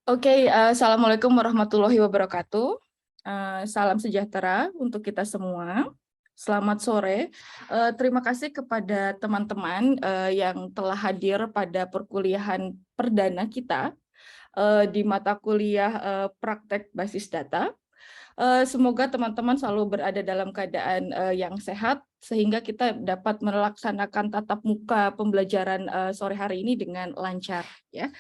Oke, Assalamualaikum warahmatullahi wabarakatuh. Salam sejahtera untuk kita semua. Selamat sore. Terima kasih kepada teman-teman yang telah hadir pada perkuliahan perdana kita di mata kuliah praktek basis data. Semoga teman-teman selalu berada dalam keadaan yang sehat sehingga kita dapat melaksanakan tatap muka pembelajaran sore hari ini dengan lancar, ya.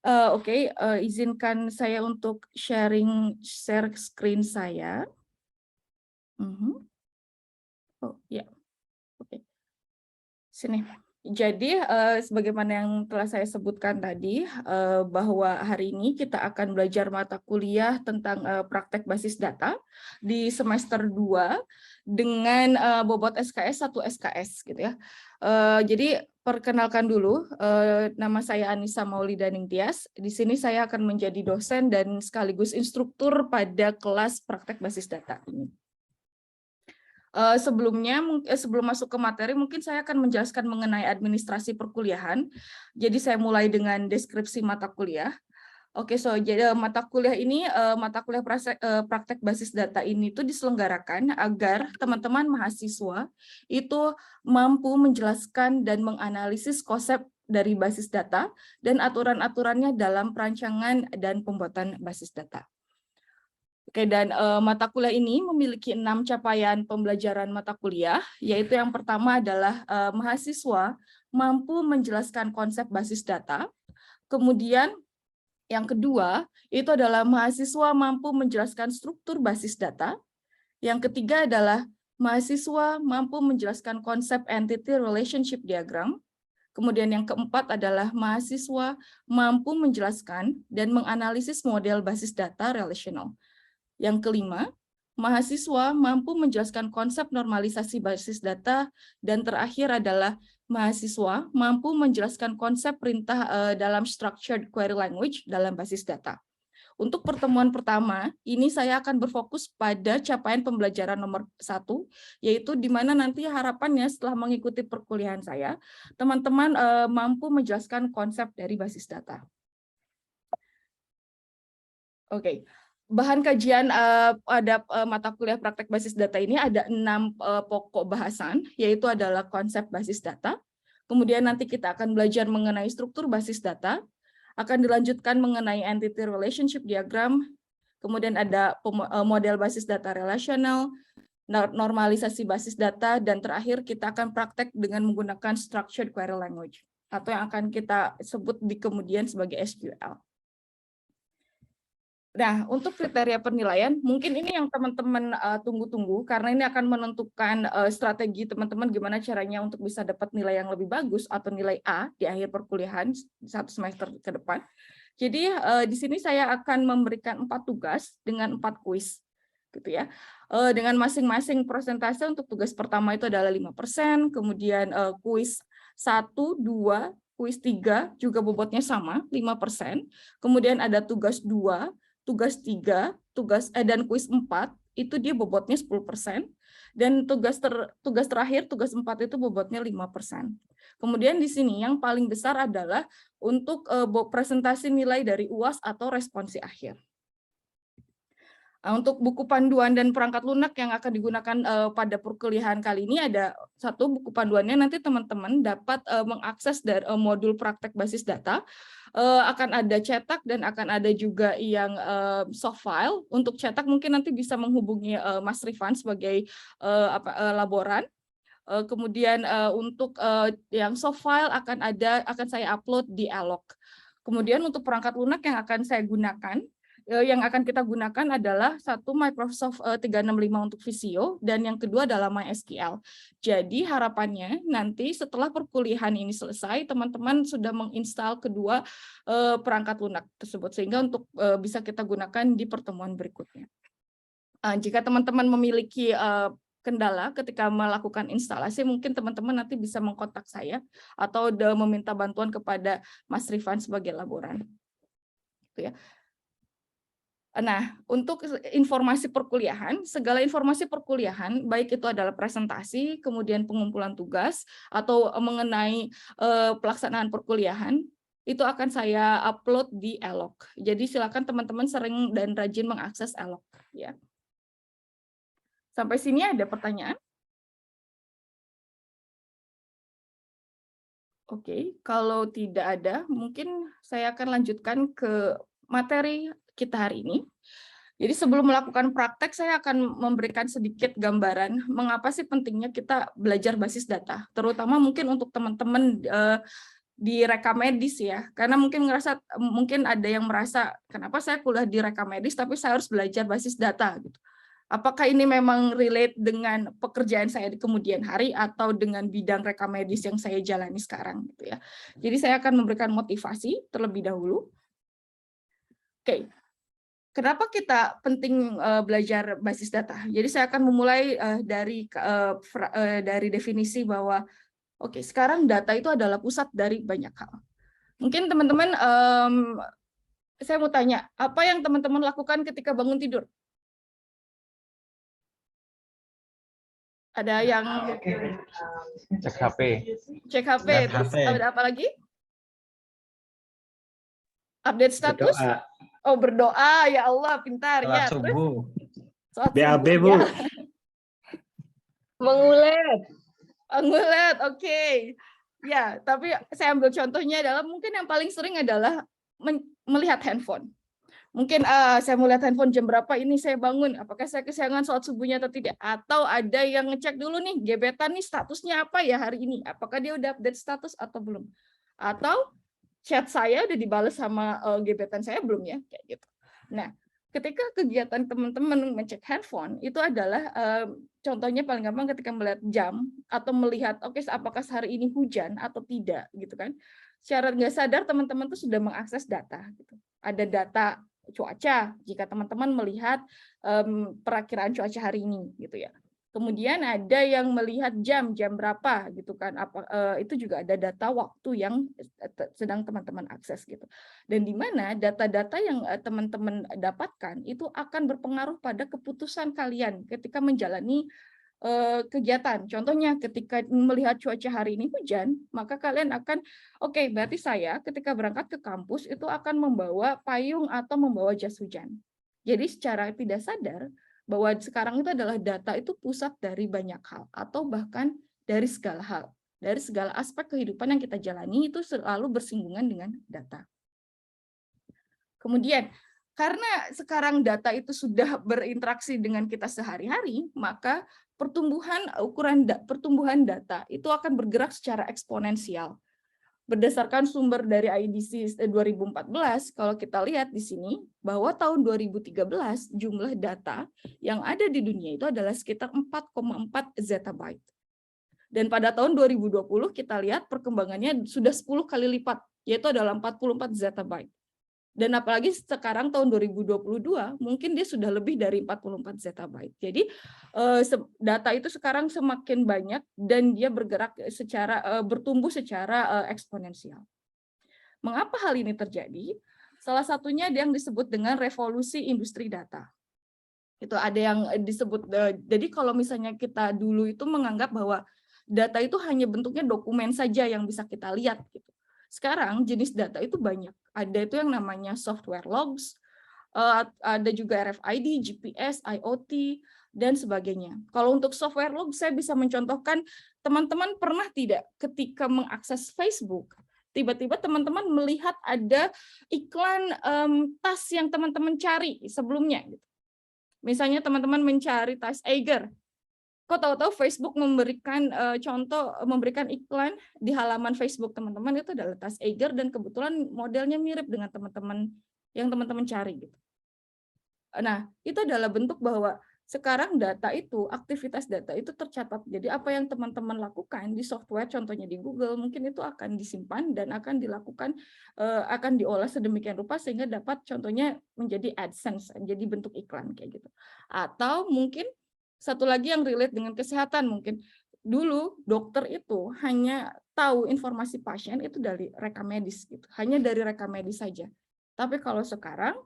Oke, izinkan saya untuk share screen saya. Oh ya, oke. Sini. Jadi, sebagaimana yang telah saya sebutkan tadi, bahwa hari ini kita akan belajar mata kuliah tentang praktek basis data di semester 2 dengan bobot SKS 1 SKS gitu ya. Jadi perkenalkan dulu, nama saya Anissa Maulida Ningtyas. Di sini saya akan menjadi dosen dan sekaligus instruktur pada kelas praktek basis data ini. Sebelumnya, sebelum masuk ke materi, mungkin saya akan menjelaskan mengenai administrasi perkuliahan. Jadi saya mulai dengan deskripsi mata kuliah. Oke, jadi mata kuliah ini, mata kuliah praktek basis data ini itu diselenggarakan agar teman-teman mahasiswa itu mampu menjelaskan dan menganalisis konsep dari basis data dan aturan-aturannya dalam perancangan dan pembuatan basis data. Oke, dan mata kuliah ini memiliki 6 capaian pembelajaran mata kuliah, yaitu yang pertama adalah mahasiswa mampu menjelaskan konsep basis data. Kemudian yang kedua itu adalah mahasiswa mampu menjelaskan struktur basis data. Yang ketiga adalah mahasiswa mampu menjelaskan konsep entity relationship diagram. Kemudian yang keempat adalah mahasiswa mampu menjelaskan dan menganalisis model basis data relational. Yang kelima, mahasiswa mampu menjelaskan konsep normalisasi basis data, dan terakhir adalah mahasiswa mampu menjelaskan konsep perintah dalam structured query language dalam basis data. Untuk pertemuan pertama, ini saya akan berfokus pada capaian pembelajaran nomor 1, yaitu di mana nanti harapannya setelah mengikuti perkuliahan saya, teman-teman mampu menjelaskan konsep dari basis data. Oke. Bahan kajian pada mata kuliah praktek basis data ini ada 6 pokok bahasan, yaitu adalah konsep basis data. Kemudian nanti kita akan belajar mengenai struktur basis data, akan dilanjutkan mengenai entity relationship diagram, kemudian ada model basis data relational, normalisasi basis data, dan terakhir kita akan praktek dengan menggunakan structured query language, atau yang akan kita sebut di kemudian sebagai SQL. Nah, untuk kriteria penilaian, mungkin ini yang teman-teman tunggu-tunggu, karena ini akan menentukan strategi teman-teman gimana caranya untuk bisa dapat nilai yang lebih bagus atau nilai A di akhir perkuliahan 1 semester ke depan. Jadi di sini saya akan memberikan 4 tugas dengan 4 kuis, gitu ya. Dengan masing-masing persentase. Untuk tugas pertama itu adalah 5%, kemudian kuis 1, 2, kuis 3 juga bobotnya sama, 5%. Kemudian ada tugas 2, tugas 3, dan kuis 4 itu dia bobotnya 10%, dan tugas terakhir, tugas 4 itu bobotnya 5%. Kemudian di sini yang paling besar adalah untuk presentasi nilai dari UAS atau responsi akhir. Untuk buku panduan dan perangkat lunak yang akan digunakan pada perkuliahan kali ini ada satu buku panduannya, nanti teman-teman dapat mengakses dari modul praktek basis data, akan ada cetak dan akan ada juga yang soft file. Untuk cetak mungkin nanti bisa menghubungi Mas Rifan sebagai laboran. Kemudian untuk yang soft file akan saya upload di Elok. Kemudian untuk perangkat lunak yang akan saya gunakan, yang akan kita gunakan adalah satu Microsoft 365 untuk Visio, dan yang kedua adalah MySQL. Jadi harapannya nanti setelah perkuliahan ini selesai, teman-teman sudah menginstal kedua perangkat lunak tersebut, sehingga untuk bisa kita gunakan di pertemuan berikutnya. Jika teman-teman memiliki kendala ketika melakukan instalasi, mungkin teman-teman nanti bisa mengkontak saya atau meminta bantuan kepada Mas Rifan sebagai laboran. Gitu ya. Nah, untuk informasi perkuliahan, segala informasi perkuliahan, baik itu adalah presentasi, kemudian pengumpulan tugas, atau mengenai pelaksanaan perkuliahan, itu akan saya upload di Elok. Jadi silakan teman-teman sering dan rajin mengakses Elok ya. Sampai sini ada pertanyaan? Oke, kalau tidak ada, mungkin saya akan lanjutkan ke materi kita hari ini. Jadi sebelum melakukan praktek, saya akan memberikan sedikit gambaran mengapa sih pentingnya kita belajar basis data, terutama mungkin untuk teman-teman di reka medis ya, karena mungkin ada yang merasa kenapa saya kuliah di reka medis tapi saya harus belajar basis data gitu. Apakah ini memang relate dengan pekerjaan saya di kemudian hari atau dengan bidang reka medis yang saya jalani sekarang gitu ya. Jadi saya akan memberikan motivasi terlebih dahulu. Oke. Kenapa kita penting belajar basis data? Jadi saya akan memulai dari definisi bahwa oke, sekarang data itu adalah pusat dari banyak hal. Mungkin teman-teman saya mau tanya, apa yang teman-teman lakukan ketika bangun tidur? Ada yang cek HP. Cek HP, terus ada apa lagi? Update status? Berdoa. Oh, berdoa, ya Allah, pintar. Sholat Ya, subuh. Terus, BAB, subuh, Bu. ya. Mengulet. Mengulet, oke. Ya, tapi saya ambil contohnya adalah mungkin yang paling sering adalah melihat handphone. Mungkin saya melihat handphone jam berapa ini saya bangun, apakah saya kesiangan sholat subuhnya atau tidak. Atau ada yang ngecek dulu nih, gebetan nih statusnya apa ya hari ini, apakah dia udah update status atau belum. Atau chat saya udah dibalas sama gebetan saya belum ya, kayak gitu. Nah, ketika kegiatan teman-teman mengecek handphone, itu adalah contohnya paling gampang ketika melihat jam, atau melihat, oke, apakah hari ini hujan atau tidak, gitu kan. Secara nggak sadar teman-teman tuh sudah mengakses data. Gitu. Ada data cuaca jika teman-teman melihat perakiraan cuaca hari ini gitu ya. Kemudian ada yang melihat jam berapa gitu kan, itu juga ada data waktu yang sedang teman-teman akses gitu. Dan di mana data-data yang teman-teman dapatkan itu akan berpengaruh pada keputusan kalian ketika menjalani kegiatan. Contohnya ketika melihat cuaca hari ini hujan, maka kalian akan oke, berarti saya ketika berangkat ke kampus itu akan membawa payung atau membawa jas hujan. Jadi secara tidak sadar bahwa sekarang itu adalah data itu pusat dari banyak hal atau bahkan dari segala hal. Dari segala aspek kehidupan yang kita jalani itu selalu bersinggungan dengan data. Kemudian karena sekarang data itu sudah berinteraksi dengan kita sehari-hari, maka pertumbuhan data itu akan bergerak secara eksponensial. Berdasarkan sumber dari IDC 2014, kalau kita lihat di sini, bahwa tahun 2013 jumlah data yang ada di dunia itu adalah sekitar 4,4 zettabyte. Dan pada tahun 2020 kita lihat perkembangannya sudah 10 kali lipat, yaitu adalah 44 zettabyte. Dan apalagi sekarang tahun 2022 mungkin dia sudah lebih dari 44 zettabyte. Jadi data itu sekarang semakin banyak dan dia bertumbuh secara eksponensial. Mengapa hal ini terjadi? Salah satunya yang disebut dengan revolusi industri data. Itu ada yang disebut, jadi kalau misalnya kita dulu itu menganggap bahwa data itu hanya bentuknya dokumen saja yang bisa kita lihat gitu. Sekarang jenis data itu banyak. Ada itu yang namanya software logs, ada juga RFID, GPS, IoT, dan sebagainya. Kalau untuk software log, saya bisa mencontohkan, teman-teman pernah tidak ketika mengakses Facebook, tiba-tiba teman-teman melihat ada iklan tas yang teman-teman cari sebelumnya. Misalnya teman-teman mencari tas Eiger, kok tahu-tahu Facebook memberikan memberikan iklan di halaman Facebook teman-teman itu adalah tas Eiger dan kebetulan modelnya mirip dengan teman-teman yang teman-teman cari gitu. Nah, itu adalah bentuk bahwa sekarang data itu, aktivitas data itu tercatat. Jadi apa yang teman-teman lakukan di software, contohnya di Google, mungkin itu akan disimpan dan akan dilakukan, akan diolah sedemikian rupa sehingga dapat contohnya menjadi AdSense, jadi bentuk iklan kayak gitu. Atau mungkin satu lagi yang relate dengan kesehatan, mungkin dulu dokter itu hanya tahu informasi pasien itu dari reka medis gitu, hanya dari reka medis saja. Tapi kalau sekarang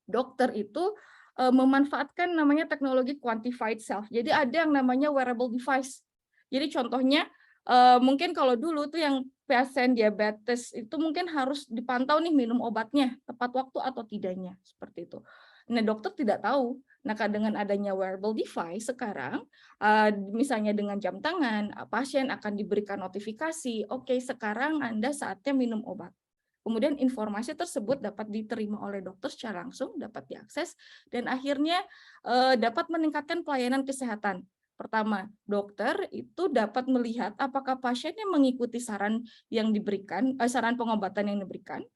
dokter itu memanfaatkan namanya teknologi quantified self. Jadi ada yang namanya wearable device. Jadi contohnya mungkin kalau dulu tuh yang pasien diabetes itu mungkin harus dipantau nih minum obatnya tepat waktu atau tidaknya, seperti itu. Nah, dokter tidak tahu. Nah, dengan adanya wearable device sekarang, misalnya dengan jam tangan, pasien akan diberikan notifikasi, oke, sekarang Anda saatnya minum obat. Kemudian informasi tersebut dapat diterima oleh dokter secara langsung, dapat diakses, dan akhirnya dapat meningkatkan pelayanan kesehatan. Pertama, dokter itu dapat melihat apakah pasiennya mengikuti saran yang diberikan, saran pengobatan yang diberikan,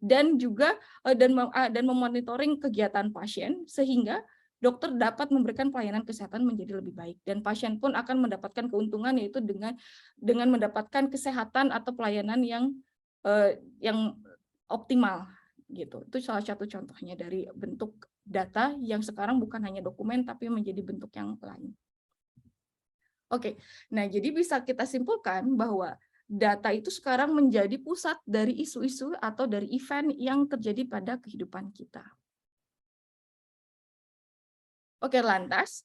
dan juga dan memonitoring kegiatan pasien sehingga dokter dapat memberikan pelayanan kesehatan menjadi lebih baik, dan pasien pun akan mendapatkan keuntungan, yaitu dengan mendapatkan kesehatan atau pelayanan yang optimal gitu. Itu salah satu contohnya dari bentuk data yang sekarang bukan hanya dokumen tapi menjadi bentuk yang lain. Oke, nah jadi bisa kita simpulkan bahwa data itu sekarang menjadi pusat dari isu-isu atau dari event yang terjadi pada kehidupan kita. Oke, lantas,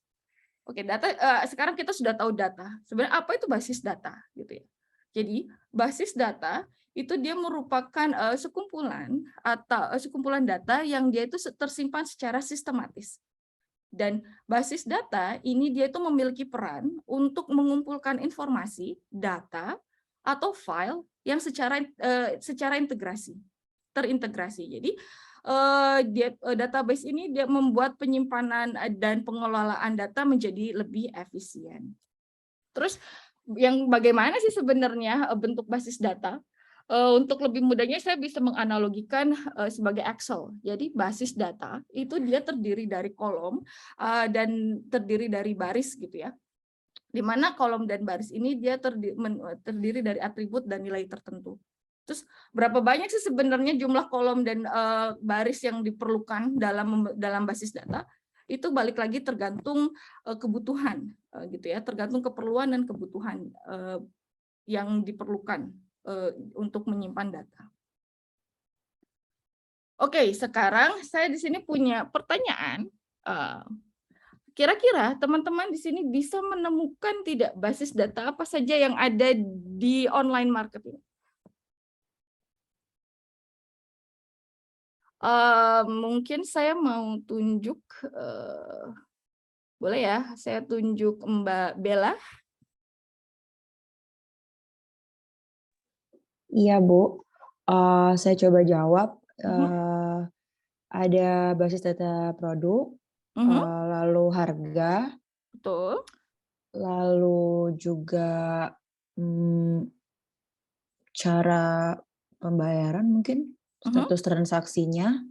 data. Sekarang kita sudah tahu data. Sebenarnya apa itu basis data, gitu ya? Jadi basis data itu dia merupakan sekumpulan data yang dia itu tersimpan secara sistematis. Dan basis data ini dia itu memiliki peran untuk mengumpulkan informasi, data, atau file yang secara terintegrasi. Jadi database ini dia membuat penyimpanan dan pengelolaan data menjadi lebih efisien. Terus yang bagaimana sih sebenarnya bentuk basis data? Untuk lebih mudahnya saya bisa menganalogikan sebagai Excel. Jadi basis data itu dia terdiri dari kolom dan terdiri dari baris gitu ya. Di mana kolom dan baris ini dia terdiri dari atribut dan nilai tertentu. Terus berapa banyak sih sebenarnya jumlah kolom dan baris yang diperlukan dalam basis data? Itu balik lagi tergantung kebutuhan gitu ya, tergantung keperluan dan kebutuhan yang diperlukan untuk menyimpan data. Oke, sekarang saya di sini punya pertanyaan. Kira-kira teman-teman di sini bisa menemukan tidak basis data apa saja yang ada di online market ini? Mungkin saya mau tunjuk, boleh ya, saya tunjuk Mbak Bella. Iya, Bu. Saya coba jawab. Ada basis data produk, lalu harga, Betul. lalu juga cara pembayaran mungkin, status transaksinya,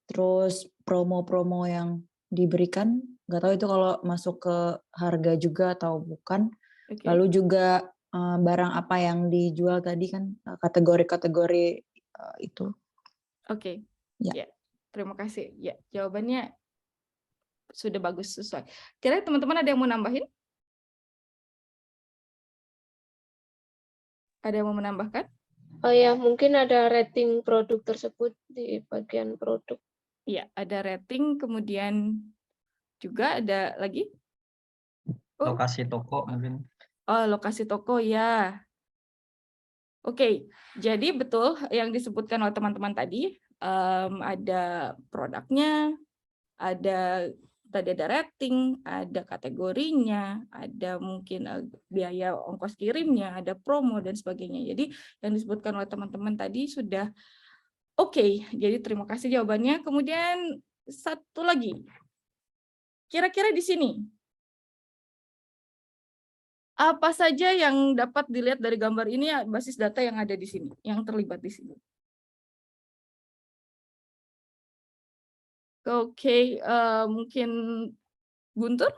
terus promo-promo yang diberikan. Nggak tahu itu kalau masuk ke harga juga atau bukan. Okay. Lalu juga barang apa yang dijual tadi kan, kategori-kategori itu. Oke. Ya. Terima kasih. Ya, jawabannya sudah bagus, sesuai. Kira teman-teman ada yang mau nambahin? Ada yang mau menambahkan? Oh ya, mungkin ada rating produk tersebut di bagian produk. Iya, ada rating, kemudian juga ada lagi? Lokasi toko mungkin. Oh, lokasi toko ya. Oke, jadi betul yang disebutkan oleh teman-teman tadi, ada produknya, tadi ada rating, ada kategorinya, ada mungkin biaya ongkos kirimnya, ada promo dan sebagainya. Jadi yang disebutkan oleh teman-teman tadi sudah oke. Jadi terima kasih jawabannya. Kemudian satu lagi, kira-kira di sini apa saja yang dapat dilihat dari gambar ini, basis data yang ada di sini, yang terlibat di sini? Oke, mungkin Guntur?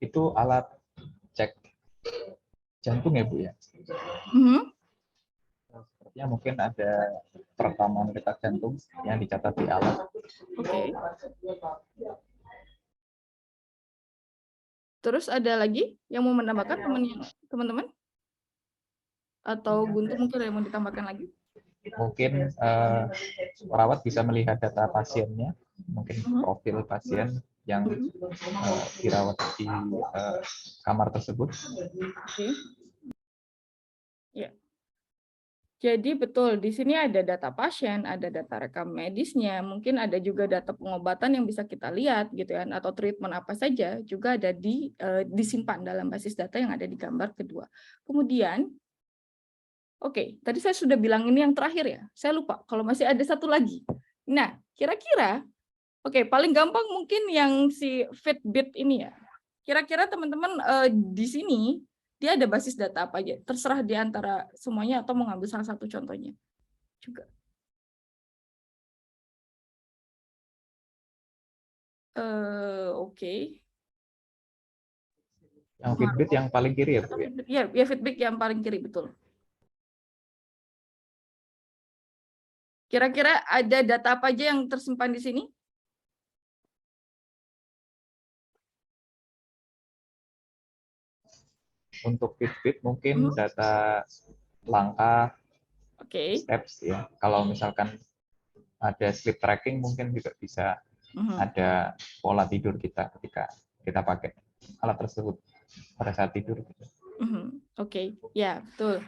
Itu alat cek jantung ya, Bu ya? Sepertinya mungkin ada perekaman detak jantung yang dicatat di alat. Oke. Terus ada lagi yang mau menambahkan teman-teman? Atau Guntur mungkin ada yang mau ditambahkan lagi? Mungkin perawat bisa melihat data pasiennya, mungkin profil pasien yang dirawat di kamar tersebut. Oke. Ya. Jadi betul, di sini ada data pasien, ada data rekam medisnya, mungkin ada juga data pengobatan yang bisa kita lihat gitu kan, atau treatment apa saja juga ada disimpan dalam basis data yang ada di gambar kedua. Kemudian, oke, tadi saya sudah bilang ini yang terakhir ya, saya lupa kalau masih ada satu lagi. Nah, kira-kira, oke, paling gampang mungkin yang si Fitbit ini ya. Kira-kira teman-teman di sini dia ada basis data apa aja? Terserah di antara semuanya atau mengambil salah satu contohnya juga. Oke. Yang Fitbit yang paling kiri ya, Bu? Ya, Fitbit yang paling kiri, betul. Kira-kira ada data apa aja yang tersimpan di sini? Untuk Fitbit mungkin data langkah, Oke. steps ya. Kalau misalkan ada sleep tracking mungkin juga bisa ada pola tidur kita ketika kita pakai alat tersebut pada saat tidur. Oke, ya betul.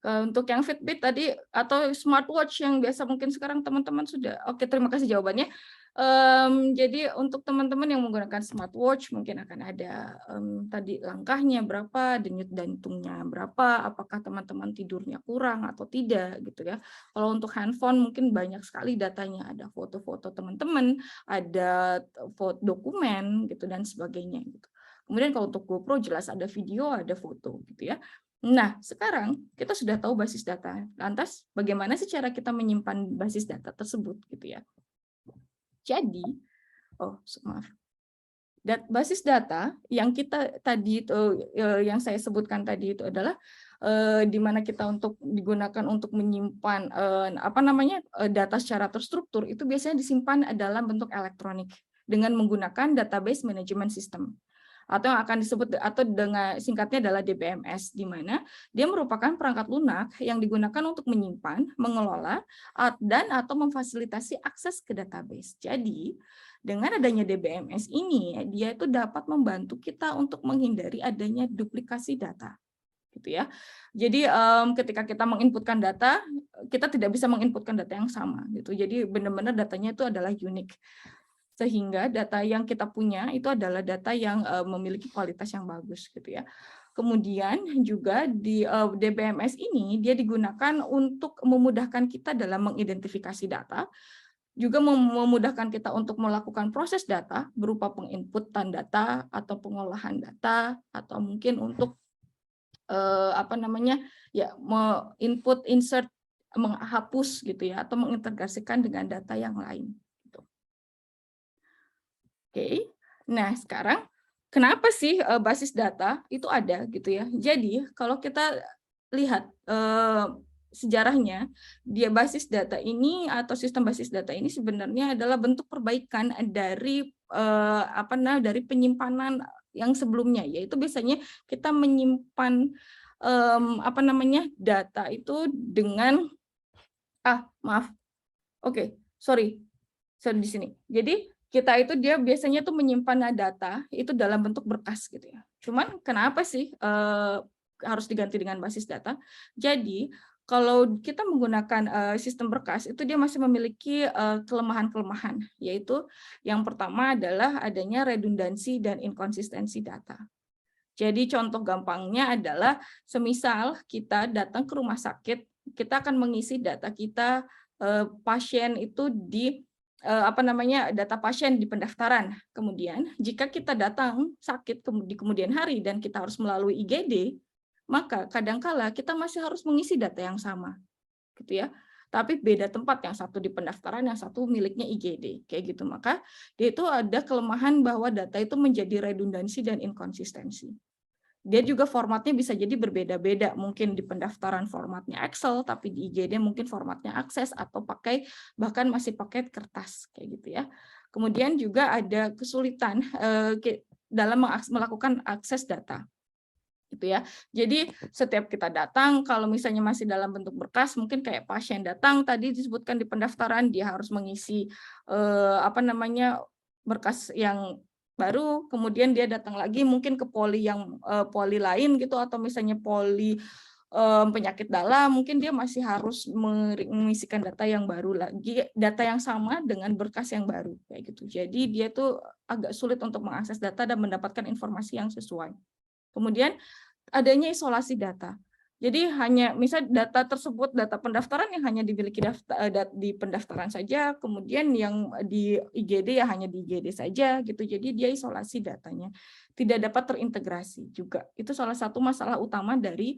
Untuk yang Fitbit tadi atau smartwatch yang biasa mungkin sekarang teman-teman sudah. Oke, terima kasih jawabannya. Jadi untuk teman-teman yang menggunakan smartwatch mungkin akan ada tadi langkahnya berapa, denyut jantungnya berapa, apakah teman-teman tidurnya kurang atau tidak gitu ya. Kalau untuk handphone mungkin banyak sekali datanya, ada foto-foto teman-teman, ada foto dokumen gitu dan sebagainya gitu. Kemudian kalau untuk GoPro jelas ada video, ada foto gitu ya. Nah, sekarang kita sudah tahu basis data. Lantas bagaimana sih cara kita menyimpan basis data tersebut gitu ya. Jadi, maaf. Basis data yang kita tadi itu yang saya sebutkan tadi itu adalah di mana kita digunakan untuk menyimpan data secara terstruktur itu biasanya disimpan dalam bentuk elektronik dengan menggunakan database management system atau yang akan disebut atau dengan singkatnya adalah DBMS, di mana dia merupakan perangkat lunak yang digunakan untuk menyimpan, mengelola, dan atau memfasilitasi akses ke database. Jadi, dengan adanya DBMS ini, dia itu dapat membantu kita untuk menghindari adanya duplikasi data. Gitu ya. Jadi ketika kita menginputkan data, kita tidak bisa menginputkan data yang sama. Gitu. Jadi benar-benar datanya itu adalah unik. Sehingga data yang kita punya itu adalah data yang memiliki kualitas yang bagus gitu ya. Kemudian juga di DBMS ini dia digunakan untuk memudahkan kita dalam mengidentifikasi data, juga memudahkan kita untuk melakukan proses data berupa penginputan data atau pengolahan data atau mungkin untuk input, insert, menghapus gitu ya atau mengintegrasikan dengan data yang lain. Oke, nah sekarang kenapa sih basis data itu ada gitu ya? Jadi kalau kita lihat sejarahnya, dia basis data ini atau sistem basis data ini sebenarnya adalah bentuk perbaikan dari dari penyimpanan yang sebelumnya, yaitu biasanya kita menyimpan data itu dengan sorry di sini. Jadi kita itu dia biasanya tuh menyimpan data itu dalam bentuk berkas gitu ya. Cuman kenapa sih harus diganti dengan basis data? Jadi kalau kita menggunakan sistem berkas itu dia masih memiliki kelemahan-kelemahan, yaitu yang pertama adalah adanya redundansi dan inkonsistensi data. Jadi contoh gampangnya adalah semisal kita datang ke rumah sakit, kita akan mengisi data kita pasien itu di data pasien di pendaftaran. Kemudian jika kita datang sakit di kemudian hari dan kita harus melalui IGD, maka kadangkala kita masih harus mengisi data yang sama, gitu ya. Tapi beda tempat, yang satu di pendaftaran, yang satu miliknya IGD, kayak gitu. Maka dia itu ada kelemahan bahwa data itu menjadi redundansi dan inkonsistensi. Dia juga formatnya bisa jadi berbeda-beda, mungkin di pendaftaran formatnya Excel, tapi di IGD mungkin formatnya Access atau bahkan masih pakai kertas kayak gitu ya. Kemudian juga ada kesulitan dalam melakukan akses data. Gitu ya. Jadi setiap kita datang, kalau misalnya masih dalam bentuk berkas, mungkin kayak pasien datang tadi disebutkan di pendaftaran, dia harus mengisi berkas yang baru kemudian dia datang lagi mungkin ke poli yang poli lain gitu, atau misalnya poli penyakit dalam, mungkin dia masih harus mengisikan data yang baru lagi, data yang sama dengan berkas yang baru kayak gitu. Jadi dia tuh agak sulit untuk mengakses data dan mendapatkan informasi yang sesuai. Kemudian adanya isolasi data. Jadi hanya misal data tersebut, data pendaftaran yang hanya dimiliki di pendaftaran saja, kemudian yang di IGD ya hanya di IGD saja gitu. Jadi dia isolasi datanya, tidak dapat terintegrasi juga. Itu salah satu masalah utama dari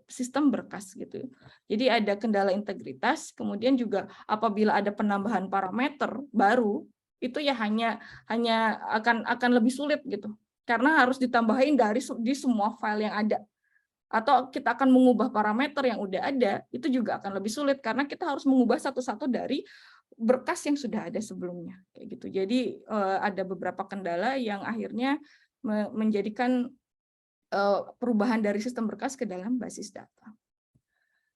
sistem berkas gitu. Jadi ada kendala integritas, kemudian juga apabila ada penambahan parameter baru, itu ya hanya akan lebih sulit gitu. Karena harus ditambahin di semua file yang ada. Atau kita akan mengubah parameter yang udah ada, itu juga akan lebih sulit karena kita harus mengubah satu-satu dari berkas yang sudah ada sebelumnya kayak gitu. Jadi ada beberapa kendala yang akhirnya menjadikan perubahan dari sistem berkas ke dalam basis data.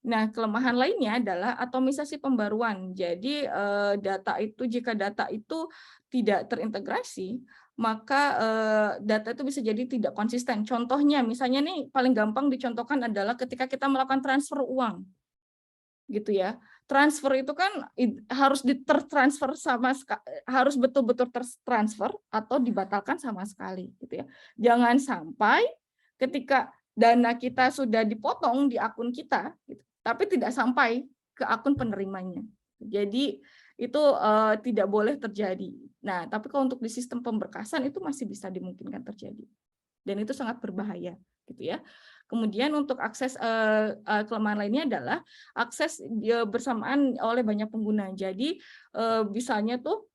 Nah, kelemahan lainnya adalah atomisasi pembaruan. Jadi jika data itu tidak terintegrasi, maka data itu bisa jadi tidak konsisten. Contohnya, misalnya nih paling gampang dicontohkan adalah ketika kita melakukan transfer uang, gitu ya. Transfer itu kan harus tertransfer harus betul-betul tertransfer atau dibatalkan sama sekali, gitu ya. Jangan sampai ketika dana kita sudah dipotong di akun kita, gitu, tapi tidak sampai ke akun penerimanya. Jadi itu tidak boleh terjadi. Nah, tapi kalau untuk di sistem pemberkasan itu masih bisa dimungkinkan terjadi. Dan itu sangat berbahaya, gitu ya. Kemudian untuk akses kelemahan lainnya adalah akses bersamaan oleh banyak pengguna. Jadi misalnya tuh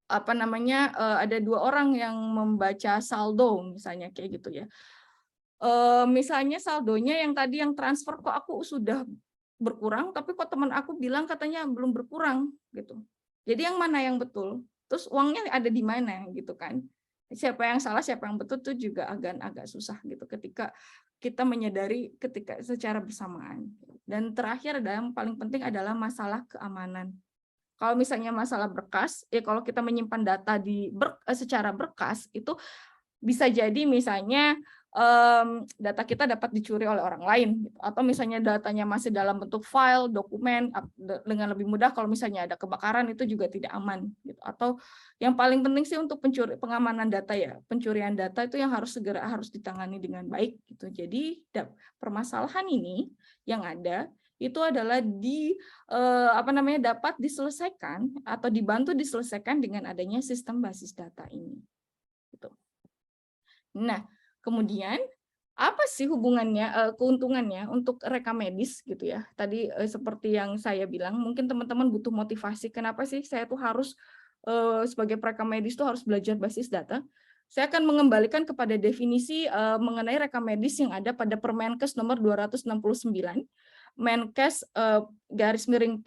ada 2 orang yang membaca saldo misalnya kayak gitu ya. Misalnya saldonya yang tadi yang transfer kok aku sudah berkurang, tapi kok teman aku bilang katanya belum berkurang gitu. Jadi yang mana yang betul? Terus uangnya ada di mana gitu kan? Siapa yang salah, siapa yang betul itu juga agak susah gitu ketika kita menyadari ketika secara bersamaan. Dan terakhir yang paling penting adalah masalah keamanan. Kalau misalnya masalah berkas, ya kalau kita menyimpan data secara berkas itu bisa jadi misalnya data kita dapat dicuri oleh orang lain, atau misalnya datanya masih dalam bentuk file, dokumen, dengan lebih mudah kalau misalnya ada kebakaran itu juga tidak aman. Gitu. Atau yang paling penting sih untuk pengamanan data ya, pencurian data itu yang harus ditangani dengan baik. Gitu. Jadi permasalahan ini yang ada itu adalah dapat diselesaikan atau dibantu diselesaikan dengan adanya sistem basis data ini. Gitu. Nah, kemudian apa sih hubungannya, keuntungannya untuk rekam medis gitu ya? Tadi seperti yang saya bilang, mungkin teman-teman butuh motivasi. Kenapa sih saya tuh harus sebagai perekam medis tuh harus belajar basis data? Saya akan mengembalikan kepada definisi mengenai rekam medis yang ada pada Permenkes nomor 269, Menkes /Per/3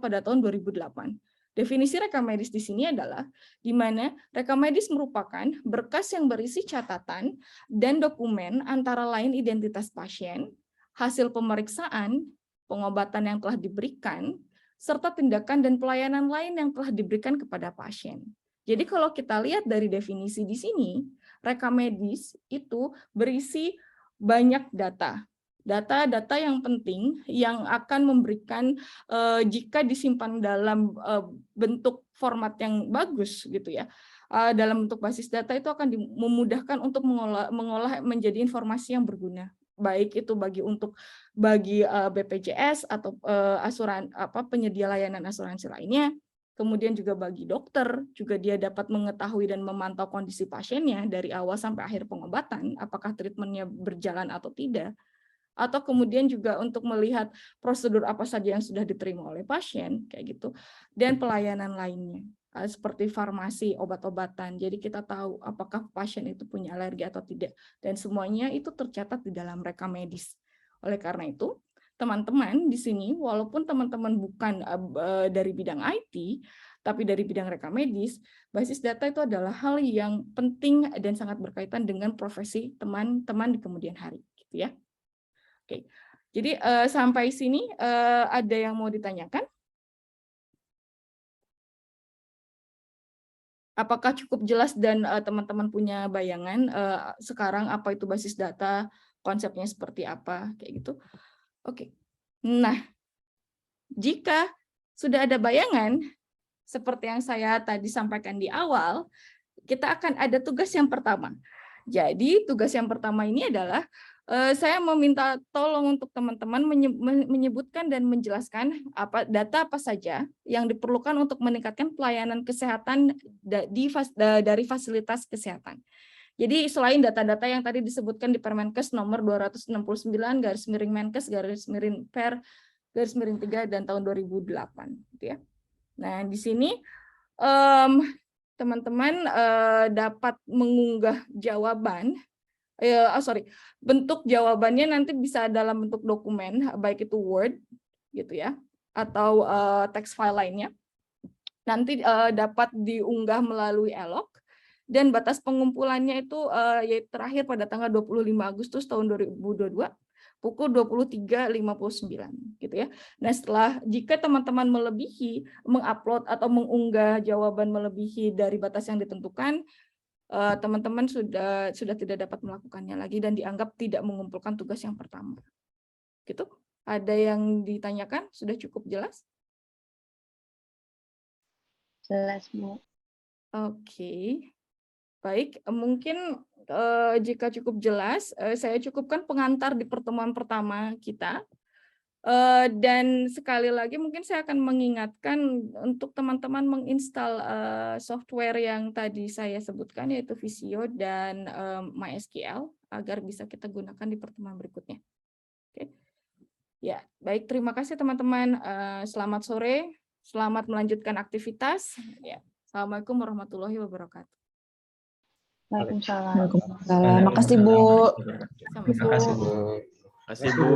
pada tahun 2008. Definisi rekam medis di sini adalah di mana rekam medis merupakan berkas yang berisi catatan dan dokumen antara lain identitas pasien, hasil pemeriksaan, pengobatan yang telah diberikan, serta tindakan dan pelayanan lain yang telah diberikan kepada pasien. Jadi kalau kita lihat dari definisi di sini, rekam medis itu berisi banyak data yang penting yang akan memberikan jika disimpan dalam bentuk format yang bagus gitu ya, dalam bentuk basis data itu akan memudahkan untuk mengolah menjadi informasi yang berguna, baik itu bagi BPJS atau penyedia layanan asuransi lainnya. Kemudian juga bagi dokter, juga dia dapat mengetahui dan memantau kondisi pasiennya dari awal sampai akhir pengobatan, apakah treatmentnya berjalan atau tidak. Atau kemudian juga untuk melihat prosedur apa saja yang sudah diterima oleh pasien, kayak gitu, dan pelayanan lainnya, seperti farmasi, obat-obatan. Jadi kita tahu apakah pasien itu punya alergi atau tidak, dan semuanya itu tercatat di dalam rekam medis. Oleh karena itu, teman-teman di sini, walaupun teman-teman bukan dari bidang IT, tapi dari bidang rekam medis, basis data itu adalah hal yang penting dan sangat berkaitan dengan profesi teman-teman di kemudian hari, gitu ya. Oke, jadi sampai sini ada yang mau ditanyakan? Apakah cukup jelas dan teman-teman punya bayangan sekarang apa itu basis data, konsepnya seperti apa, kayak gitu? Oke. Nah, jika sudah ada bayangan, seperti yang saya tadi sampaikan di awal, kita akan ada tugas yang pertama. Jadi tugas yang pertama ini adalah saya meminta tolong untuk teman-teman menyebutkan dan menjelaskan data apa saja yang diperlukan untuk meningkatkan pelayanan kesehatan dari fasilitas kesehatan. Jadi selain data-data yang tadi disebutkan di Permenkes nomor 269/Menkes/Per/3 dan tahun 2008 gitu ya. Nah, di sini teman-teman dapat mengunggah jawaban bentuk jawabannya nanti bisa dalam bentuk dokumen, baik itu Word gitu ya, atau teks file lainnya. Nanti dapat diunggah melalui Elok, dan batas pengumpulannya itu terakhir pada tanggal 25 Agustus tahun 2022 pukul 23.59 gitu ya. Nah, jika teman-teman mengupload atau mengunggah jawaban melebihi dari batas yang ditentukan, teman-teman sudah tidak dapat melakukannya lagi dan dianggap tidak mengumpulkan tugas yang pertama. Gitu? Ada yang ditanyakan? Sudah cukup jelas? Jelas, Bu. Oke. Baik, mungkin jika cukup jelas, saya cukupkan pengantar di pertemuan pertama kita. Dan sekali lagi mungkin saya akan mengingatkan untuk teman-teman menginstal software yang tadi saya sebutkan, yaitu Visio dan MySQL, agar bisa kita gunakan di pertemuan berikutnya. Oke. Ya, baik, terima kasih teman-teman. Selamat sore, selamat melanjutkan aktivitas. Ya, Assalamualaikum warahmatullahi wabarakatuh. Waalaikumsalam. Waalaikumsalam. Makasih, Bu. Sama-sama. Terima kasih, Bu. Terima kasih, Bu.